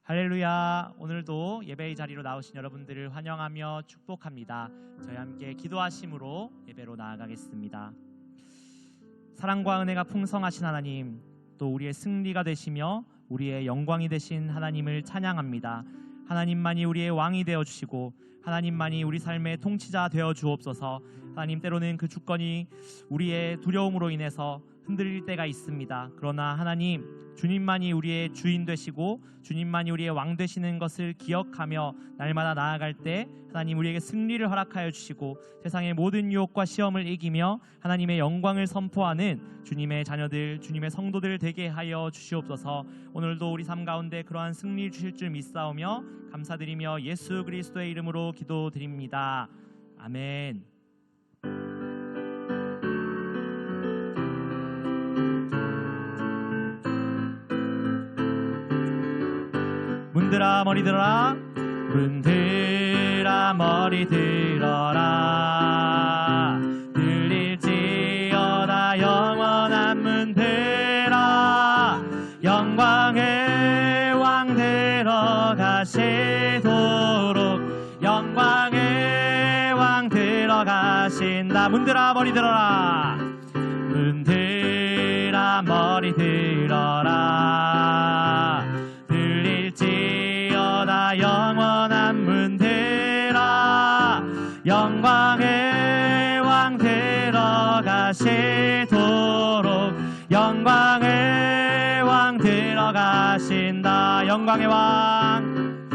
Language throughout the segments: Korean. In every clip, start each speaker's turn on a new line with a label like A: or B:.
A: 할렐루야. 오늘도 예배의 자리로 나오신 여러분들을 환영하며 축복합니다. 저희 함께 기도하심으로 예배로 나아가겠습니다. 사랑과 은혜가 풍성하신 하나님, 또 우리의 승리가 되시며 우리의 영광이 되신 하나님을 찬양합니다. 하나님만이 우리의 왕이 되어주시고 하나님만이 우리 삶의 통치자 되어 주옵소서. 하나님, 때로는 그 주권이 우리의 두려움으로 인해서 흔들릴 때가 있습니다. 그러나 하나님, 주님만이 우리의 주인 되시고 주님만이 우리의 왕 되시는 것을 기억하며 날마다 나아갈 때 하나님 우리에게 승리를 허락하여 주시고 세상의 모든 유혹과 시험을 이기며 하나님의 영광을 선포하는 주님의 자녀들, 주님의 성도들 되게 하여 주시옵소서. 오늘도 우리 삶 가운데 그러한 승리 주실 줄 믿사오며 감사드리며 예수 그리스도의 이름으로 기도드립니다. 아멘. 문들아 머리 들어라, 문들아 머리 들어라. 들릴지어다 영원한 문들아, 영광의 왕 들어가시도록 영광의 왕 들어가신다. 문들아 머리 들어라, 문들아 머리 들어라. 들릴지어다 영원한 문들아, 영광의 왕 들어가시도록 영광의 왕 들어가신다. 영광의 왕,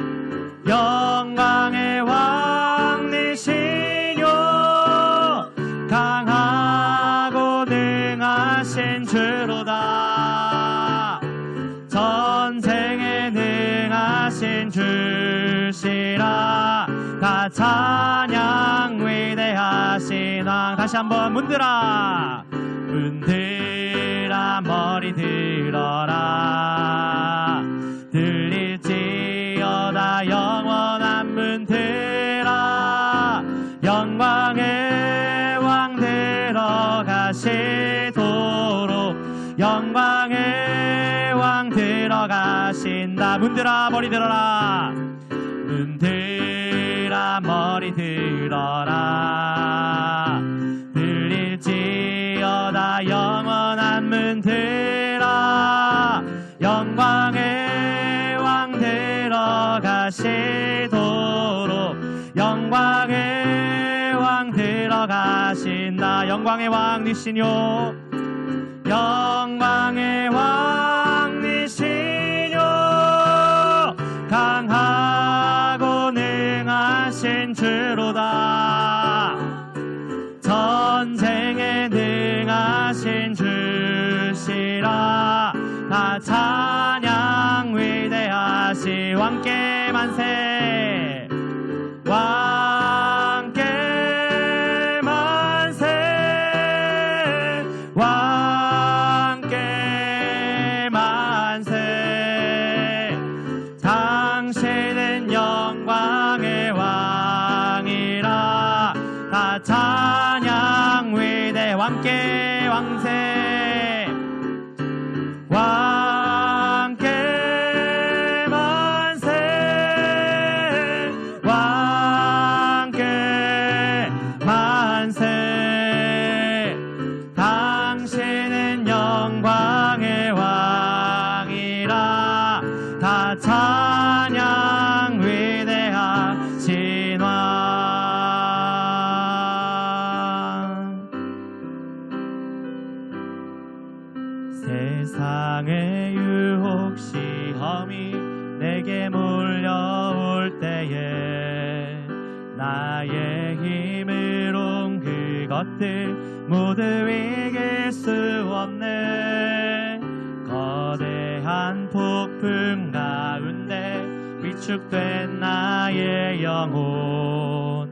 A: 영광의 왕이시뇨, 강하고 능하신 주로다. 전쟁에 능하신 주시라. 다 찬양 위대하신 왕. 다시 한번 문들아, 문들아 머리 들어라. 들릴지어다 영원한 문들아, 영광의 왕 들어가시도록 영광의 왕 들어가신다. 문들아 머리 들어라, 문들아 머리 들어라. 들릴지어다 영원한 문들아, 영광의 왕 들어가시도록 영광의 왕 들어가신다. 영광의 왕이시뇨, 영광의 왕이시뇨, 강하고 능하신 주로다. 전쟁에 능하신 주시라. 다 찬양 위대하시. 왕께 만세, 왕께 만세, 왕께 만세. 당신은 영광의 왕이라. 다 찬양 위대. 왕께 왕세, 왕께 만세, 왕께 만세. 당신은 영광의 왕이라. 다 찬양 위대하신 왕. 세상의 유혹 시험이 내게 몰려올 때에 나의 힘으로 그것들 모두 이길 수 없네. 거대한 폭풍 가운데 위축된 나의 영혼,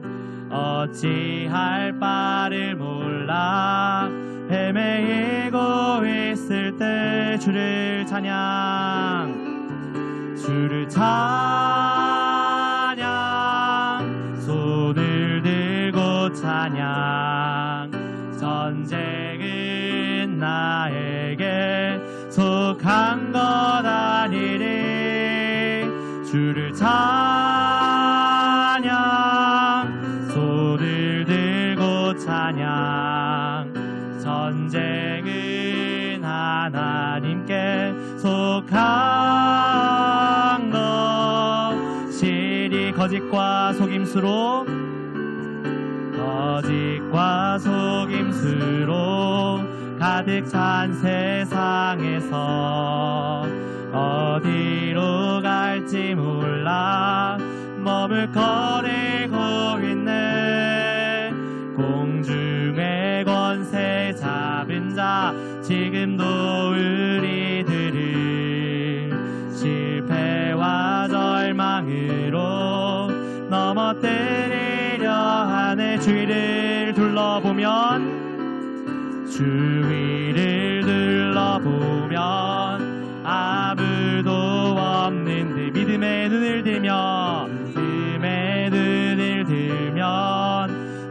A: 어찌할 바를 몰라 헤매이고 있을 때 주를 찬양, 주를 찬양, 손을 들고 찬양. 전쟁은 나에게 속한 것 아니리. 주를 찬양, 손을 들고 찬양. 전쟁은 하나님께 속한 것이니 거짓과 속임수로 가득 찬 세상에서 어디로 갈지 몰라 머물거리고 있네. 공중의 권세 잡은 자 지금도 우리들을 실패와 절망으로 넘어뜨리려 하네. 주위를 둘러보면 아무도 없는데 믿음의 눈을 들면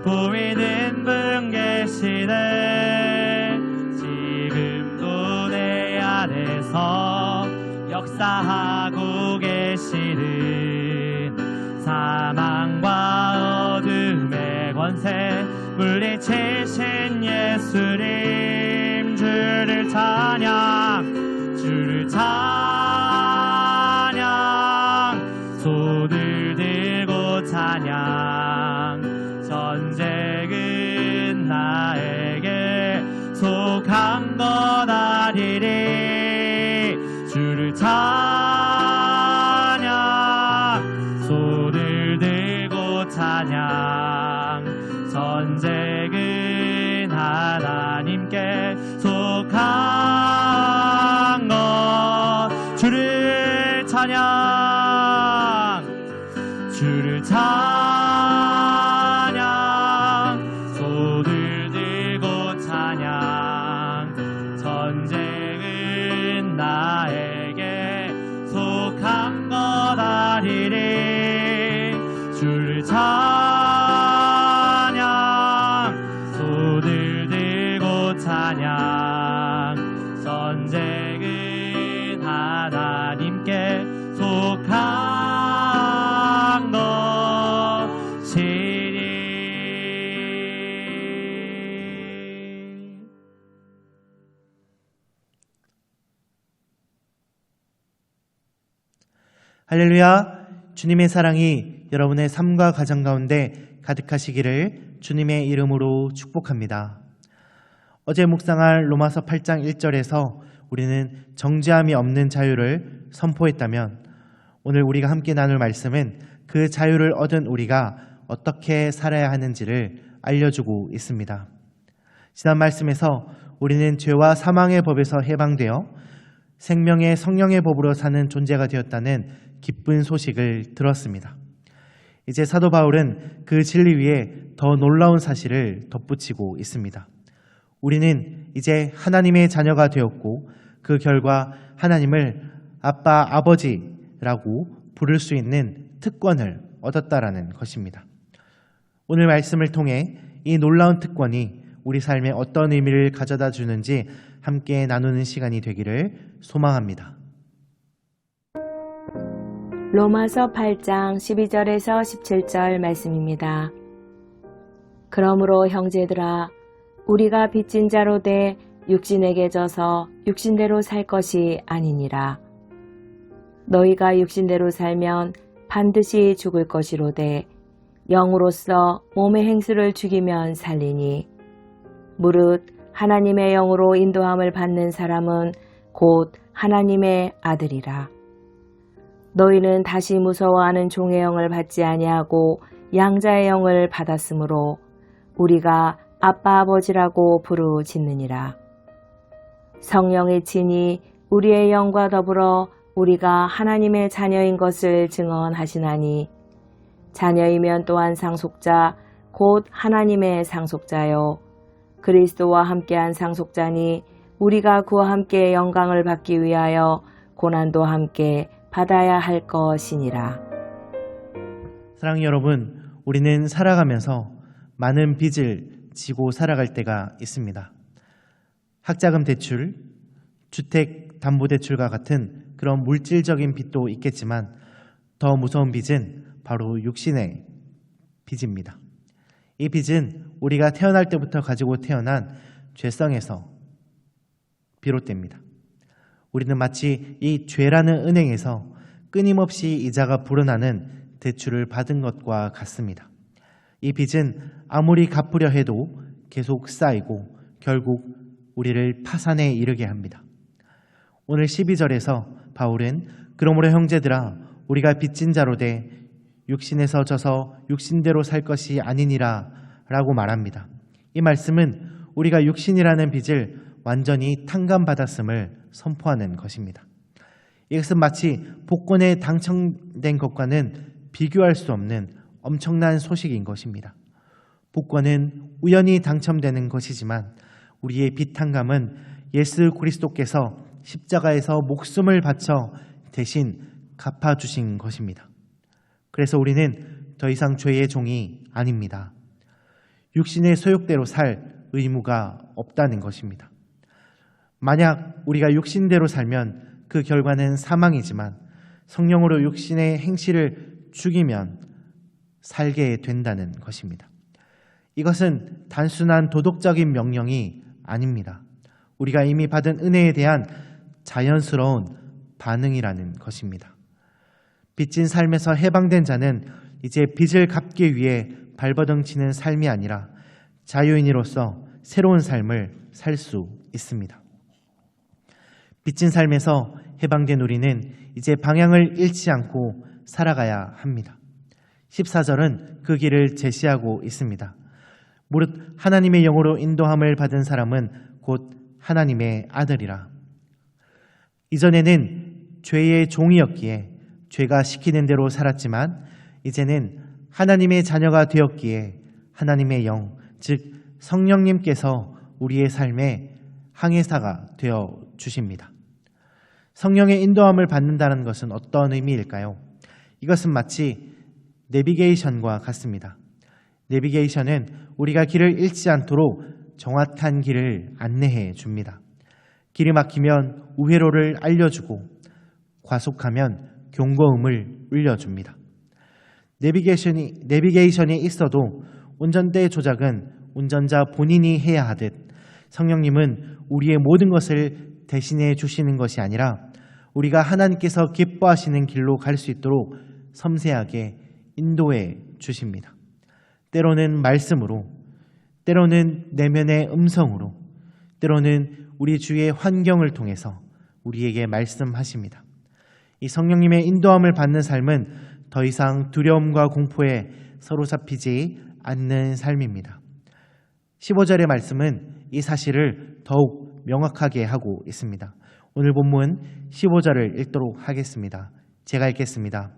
A: 보이는 분 계시네. 지금도 내 안에서 역사하고 계시는 사망과 어둠의 권세 물리치신 예수님. 주를 찬양, 손을 들고 찬양. 전쟁은 나에게 속한 것 아니리. 주를 찬양, 손을 들고 찬양. 전쟁은 하나님께 속한 것. 주를 찬양, 손을 들고 찬양. 전쟁은 나에게 속한 것 아니리. 주를 찬양, 손을 들고 찬양. 전쟁은 하나님께 속한 것이니.
B: 할렐루야. 주님의 사랑이 여러분의 삶과 가정 가운데 가득하시기를 주님의 이름으로 축복합니다. 어제 묵상할 로마서 8장 1절에서 우리는 정죄함이 없는 자유를 선포했다면, 오늘 우리가 함께 나눌 말씀은 그 자유를 얻은 우리가 어떻게 살아야 하는지를 알려주고 있습니다. 지난 말씀에서 우리는 죄와 사망의 법에서 해방되어 생명의 성령의 법으로 사는 존재가 되었다는 기쁜 소식을 들었습니다. 이제 사도 바울은 그 진리 위에 더 놀라운 사실을 덧붙이고 있습니다. 우리는 이제 하나님의 자녀가 되었고 그 결과 하나님을 아빠, 아버지라고 부를 수 있는 특권을 얻었다라는 것입니다. 오늘 말씀을 통해 이 놀라운 특권이 우리 삶에 어떤 의미를 가져다 주는지 함께 나누는 시간이 되기를 소망합니다.
C: 로마서 8장 12절에서 17절 말씀입니다. 그러므로 형제들아, 우리가 빚진 자로 돼 육신에게 져서 육신대로 살 것이 아니니라. 너희가 육신대로 살면 반드시 죽을 것이로되 영으로서 몸의 행수를 죽이면 살리니, 무릇 하나님의 영으로 인도함을 받는 사람은 곧 하나님의 아들이라. 너희는 다시 무서워하는 종의 영을 받지 아니하고 양자의 영을 받았으므로 우리가 아빠 아버지라고 부르짖느니라. 성령의 친히 우리의 영과 더불어 우리가 하나님의 자녀인 것을 증언하시나니, 자녀이면 또한 상속자 곧 하나님의 상속자요 그리스도와 함께한 상속자니, 우리가 그와 함께 영광을 받기 위하여 고난도 함께 받아야 할 것이니라.
B: 사랑하는 여러분, 우리는 살아가면서 많은 빚을 지고 살아갈 때가 있습니다. 학자금 대출, 주택담보대출과 같은 그런 물질적인 빚도 있겠지만, 더 무서운 빚은 바로 육신의 빚입니다. 이 빚은 우리가 태어날 때부터 가지고 태어난 죄성에서 비롯됩니다. 우리는 마치 이 죄라는 은행에서 끊임없이 이자가 불어나는 대출을 받은 것과 같습니다. 이 빚은 아무리 갚으려 해도 계속 쌓이고 결국 우리를 파산에 이르게 합니다. 오늘 12절에서 바울은 그러므로 형제들아 우리가 빚진 자로 돼 육신에서 져서 육신대로 살 것이 아니니라 라고 말합니다. 이 말씀은 우리가 육신이라는 빚을 완전히 탕감받았음을 선포하는 것입니다. 이것은 마치 복권에 당첨된 것과는 비교할 수 없는 엄청난 소식인 것입니다. 복권은 우연히 당첨되는 것이지만 우리의 빚 탕감은 예수 그리스도께서 십자가에서 목숨을 바쳐 대신 갚아주신 것입니다. 그래서 우리는 더 이상 죄의 종이 아닙니다. 육신의 소욕대로 살 의무가 없다는 것입니다. 만약 우리가 육신대로 살면 그 결과는 사망이지만 성령으로 육신의 행실을 죽이면 살게 된다는 것입니다. 이것은 단순한 도덕적인 명령이 아닙니다. 우리가 이미 받은 은혜에 대한 자연스러운 반응이라는 것입니다. 빚진 삶에서 해방된 자는 이제 빚을 갚기 위해 발버둥치는 삶이 아니라 자유인으로서 새로운 삶을 살 수 있습니다. 빚진 삶에서 해방된 우리는 이제 방향을 잃지 않고 살아가야 합니다. 14절은 그 길을 제시하고 있습니다. 무릇 하나님의 영으로 인도함을 받은 사람은 곧 하나님의 아들이라. 이전에는 죄의 종이었기에 죄가 시키는 대로 살았지만 이제는 하나님의 자녀가 되었기에 하나님의 영, 즉 성령님께서 우리의 삶의 항해사가 되어 주십니다. 성령의 인도함을 받는다는 것은 어떤 의미일까요? 이것은 마치 내비게이션과 같습니다. 내비게이션은 우리가 길을 잃지 않도록 정확한 길을 안내해 줍니다. 길이 막히면 우회로를 알려주고 과속하면 경고음을 울려줍니다. 내비게이션이 있어도 운전대 조작은 운전자 본인이 해야 하듯 성령님은 우리의 모든 것을 대신해 주시는 것이 아니라 우리가 하나님께서 기뻐하시는 길로 갈 수 있도록 섬세하게 인도해 주십니다. 때로는 말씀으로, 때로는 내면의 음성으로, 때로는 우리 주위의 환경을 통해서 우리에게 말씀하십니다. 이 성령님의 인도함을 받는 삶은 더 이상 두려움과 공포에 사로잡히지 않는 삶입니다. 15절의 말씀은 이 사실을 더욱 명확하게 하고 있습니다. 오늘 본문 15절을 읽도록 하겠습니다. 제가 읽겠습니다.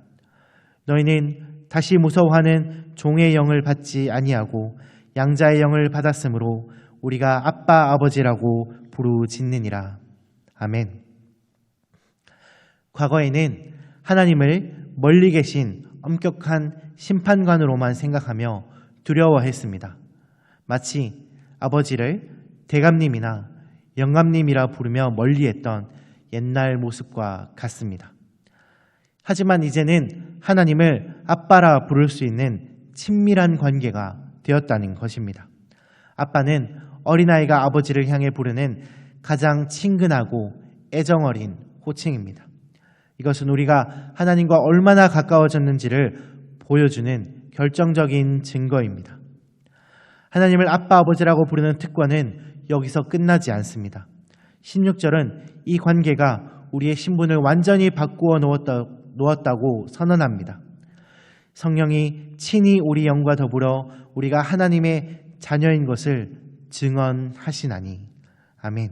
B: 너희는 다시 무서워하는 종의 영을 받지 아니하고 양자의 영을 받았으므로 우리가 아빠 아버지라고 부르짖느니라. 아멘. 과거에는 하나님을 멀리 계신 엄격한 심판관으로만 생각하며 두려워했습니다. 마치 아버지를 대감님이나 영감님이라 부르며 멀리했던 옛날 모습과 같습니다. 하지만 이제는 하나님을 아빠라 부를 수 있는 친밀한 관계가 되었다는 것입니다. 아빠는 어린아이가 아버지를 향해 부르는 가장 친근하고 애정어린 호칭입니다. 이것은 우리가 하나님과 얼마나 가까워졌는지를 보여주는 결정적인 증거입니다. 하나님을 아빠 아버지라고 부르는 특권은 여기서 끝나지 않습니다. 16절은 이 관계가 우리의 신분을 완전히 바꾸어 놓았다고 선언합니다. 성령이 친히 우리 영과 더불어 우리가 하나님의 자녀인 것을 증언하시나니. 아멘.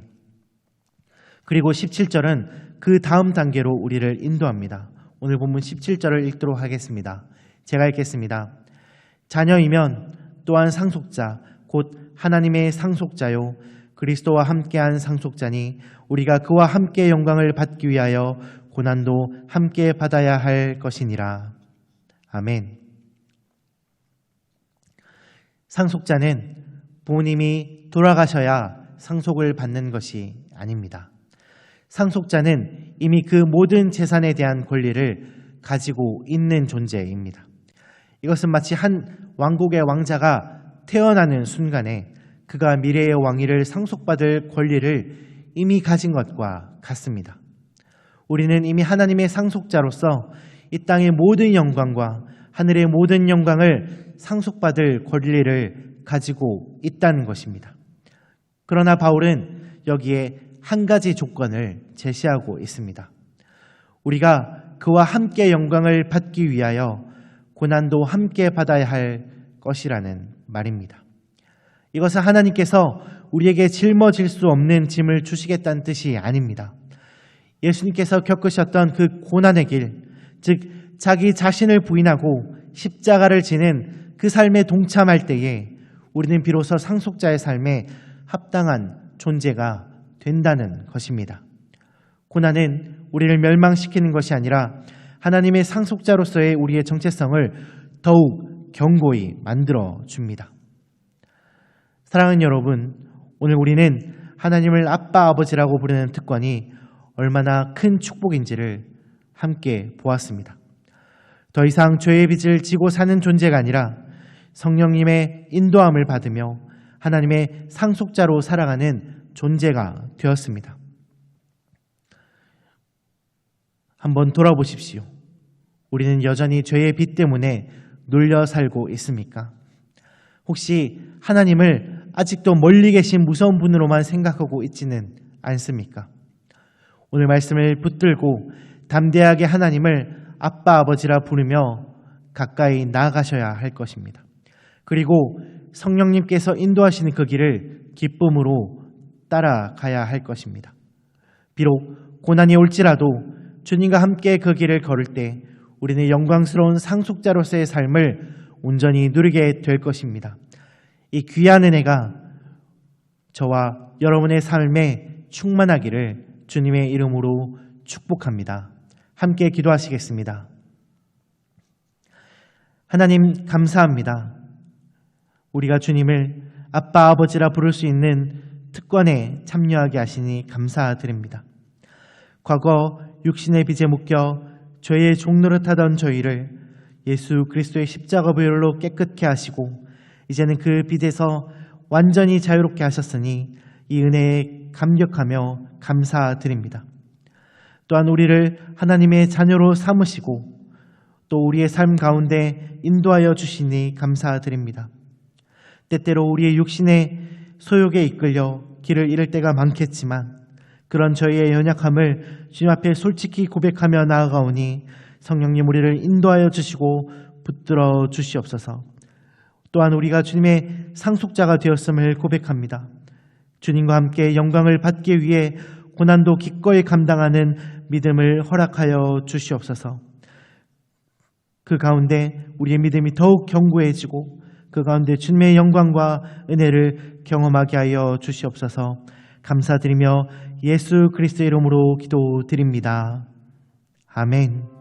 B: 그리고 17절은 그 다음 단계로 우리를 인도합니다. 오늘 본문 17절을 읽도록 하겠습니다. 제가 읽겠습니다. 자녀이면 또한 상속자 곧 하나님의 상속자요 그리스도와 함께한 상속자니 우리가 그와 함께 영광을 받기 위하여 고난도 함께 받아야 할 것이니라. 아멘. 상속자는 부모님이 돌아가셔야 상속을 받는 것이 아닙니다. 상속자는 이미 그 모든 재산에 대한 권리를 가지고 있는 존재입니다. 이것은 마치 한 왕국의 왕자가 태어나는 순간에 그가 미래의 왕위를 상속받을 권리를 이미 가진 것과 같습니다. 우리는 이미 하나님의 상속자로서 이 땅의 모든 영광과 하늘의 모든 영광을 상속받을 권리를 가지고 있다는 것입니다. 그러나 바울은 여기에 한 가지 조건을 제시하고 있습니다. 우리가 그와 함께 영광을 받기 위하여 고난도 함께 받아야 할 것이라는 말입니다. 이것은 하나님께서 우리에게 짊어질 수 없는 짐을 주시겠다는 뜻이 아닙니다. 예수님께서 겪으셨던 그 고난의 길, 즉 자기 자신을 부인하고 십자가를 지는 그 삶에 동참할 때에 우리는 비로소 상속자의 삶에 합당한 존재가 된다는 것입니다. 고난은 우리를 멸망시키는 것이 아니라 하나님의 상속자로서의 우리의 정체성을 더욱 견고히 만들어 줍니다. 사랑하는 여러분, 오늘 우리는 하나님을 아빠, 아버지라고 부르는 특권이 얼마나 큰 축복인지를 함께 보았습니다. 더 이상 죄의 빚을 지고 사는 존재가 아니라 성령님의 인도함을 받으며 하나님의 상속자로 살아가는 존재가 되었습니다. 한번 돌아보십시오. 우리는 여전히 죄의 빚 때문에 눌려 살고 있습니까? 혹시 하나님을 아직도 멀리 계신 무서운 분으로만 생각하고 있지는 않습니까? 오늘 말씀을 붙들고 담대하게 하나님을 아빠, 아버지라 부르며 가까이 나아가셔야 할 것입니다. 그리고 성령님께서 인도하시는 그 길을 기쁨으로 따라가야 할 것입니다. 비록 고난이 올지라도 주님과 함께 그 길을 걸을 때 우리는 영광스러운 상속자로서의 삶을 온전히 누리게 될 것입니다. 이 귀한 은혜가 저와 여러분의 삶에 충만하기를 주님의 이름으로 축복합니다. 함께 기도하시겠습니다. 하나님 감사합니다. 우리가 주님을 아빠, 아버지라 부를 수 있는 특권에 참여하게 하시니 감사드립니다. 과거 육신의 빚에 묶여 죄의 종노릇하던 저희를 예수 그리스도의 십자가 보혈로 깨끗게 하시고 이제는 그 빚에서 완전히 자유롭게 하셨으니 이 은혜에 감격하며 감사드립니다. 또한 우리를 하나님의 자녀로 삼으시고 또 우리의 삶 가운데 인도하여 주시니 감사드립니다. 때때로 우리의 육신의 소욕에 이끌려 길을 잃을 때가 많겠지만 그런 저희의 연약함을 주님 앞에 솔직히 고백하며 나아가오니 성령님 우리를 인도하여 주시고 붙들어 주시옵소서. 또한 우리가 주님의 상속자가 되었음을 고백합니다. 주님과 함께 영광을 받기 위해 고난도 기꺼이 감당하는 믿음을 허락하여 주시옵소서. 그 가운데 우리의 믿음이 더욱 견고해지고 그 가운데 주님의 영광과 은혜를 경험하게 하여 주시옵소서. 감사드리며 예수 그리스도의 이름으로 기도드립니다. 아멘.